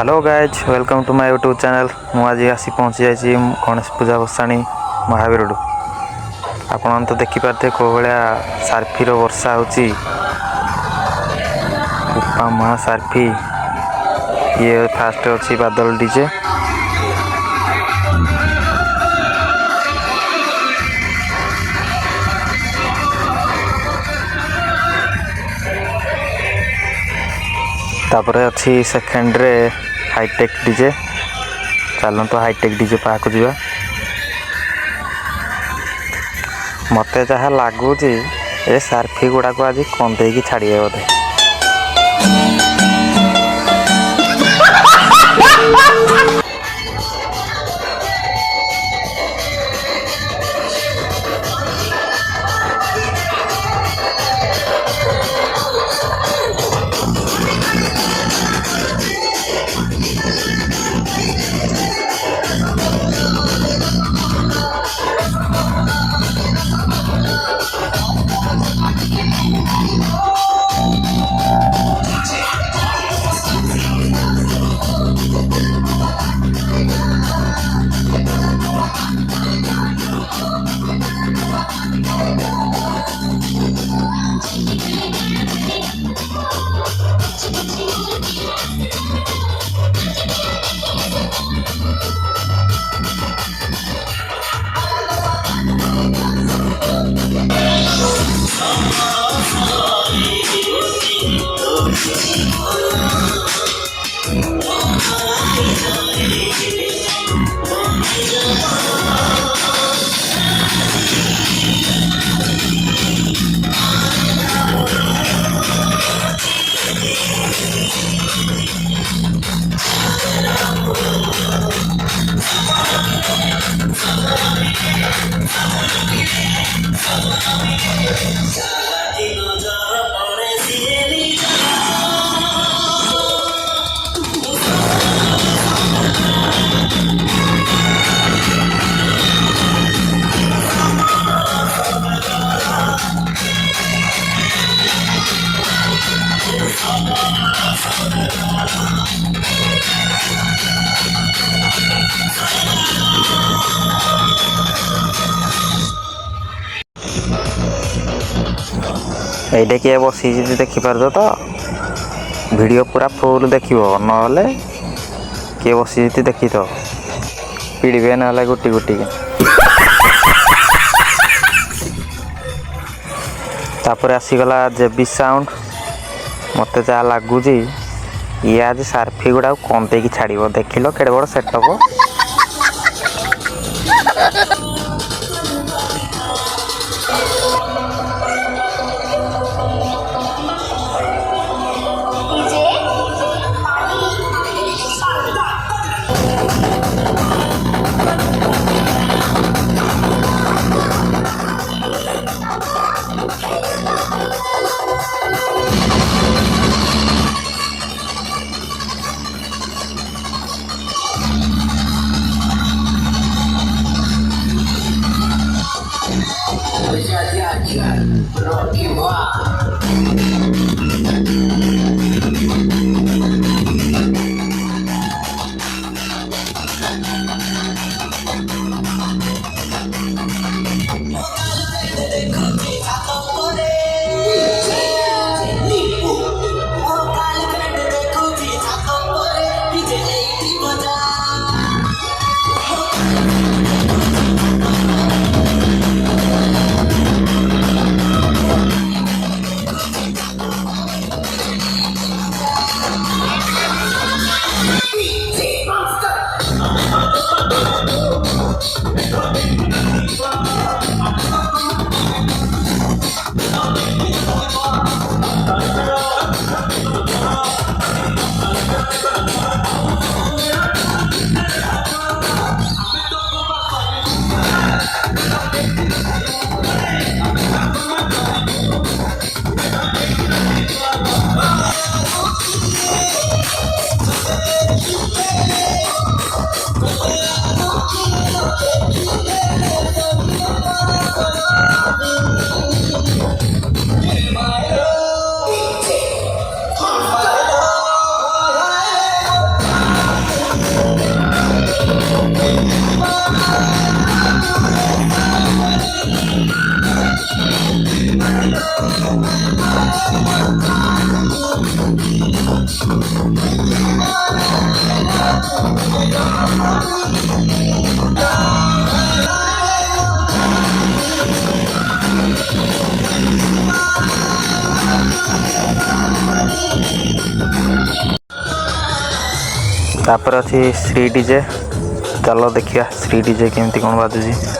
Hello guys welcome to my YouTube channel. मुझे आसी पहुँची जाइए गणेश पूजा बसाणी महावीर आपण तो देखिपारे कौ भाया सार्फीर वर्षा होपा महा सार्फी ये फास्ट अच्छी बादल डीजे तापर अच्छी सेकेंड रे हाईटेक डीजे। चलो तो हाईटेक डीजे पाक जा मत जहाँ लगुच ए सार्फी गुड़ा को आज कंदे की छाड़े बोधे। ये किए बसी देखिपार तो वीडियो पूरा फुल देख ना किए बसी देखी तो पीड़े ना गुटी गुटी तापर आसीगला जेबी साउंड मत जहाँ लगुच ये आज सार्फी गुड़ा कंदे की छाड़ देख लो केड़े बड़ सेटअप। तापर अच्छी श्री डीजे। चलो देखिए श्री डीजे केमती कौन बाजुची।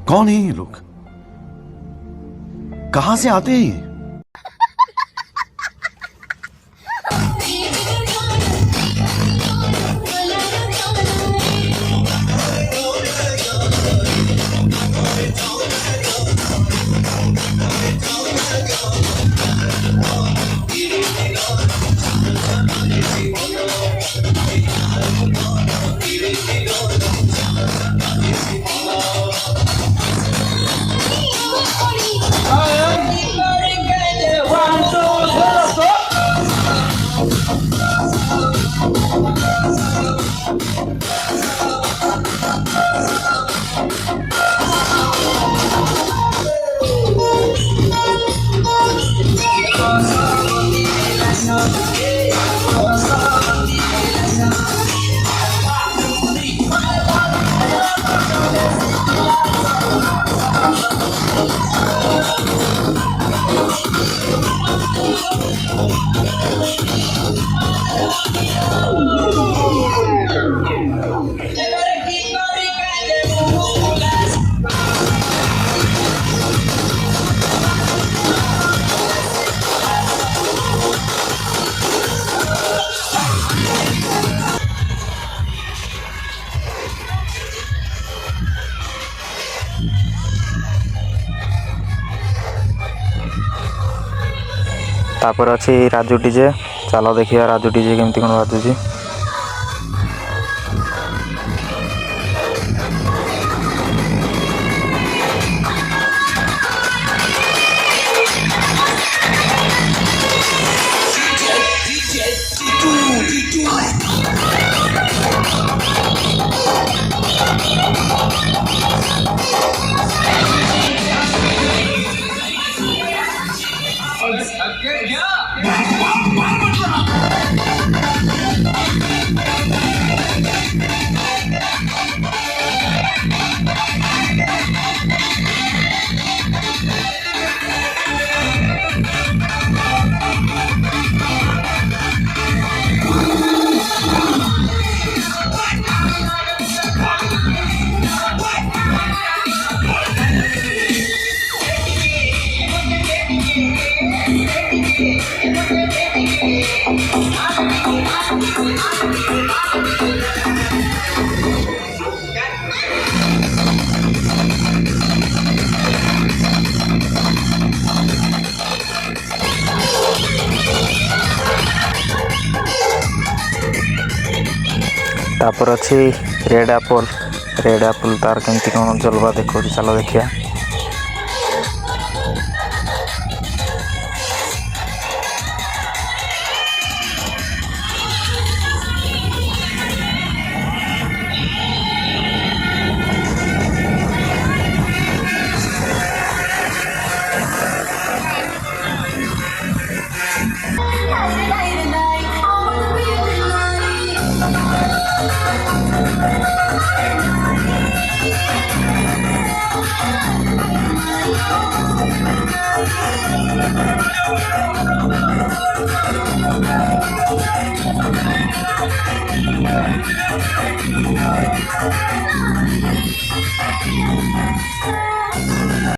कौन है ये लोग? कहां से आते हैं ये? तापर अच्छी राजू डीजे। चलो देखिए राजू डीजे केमती कौन बाजुची। तापर अच्छी रेड एप्पल तार केमती कौन चलवा देखो। चलो देखिया।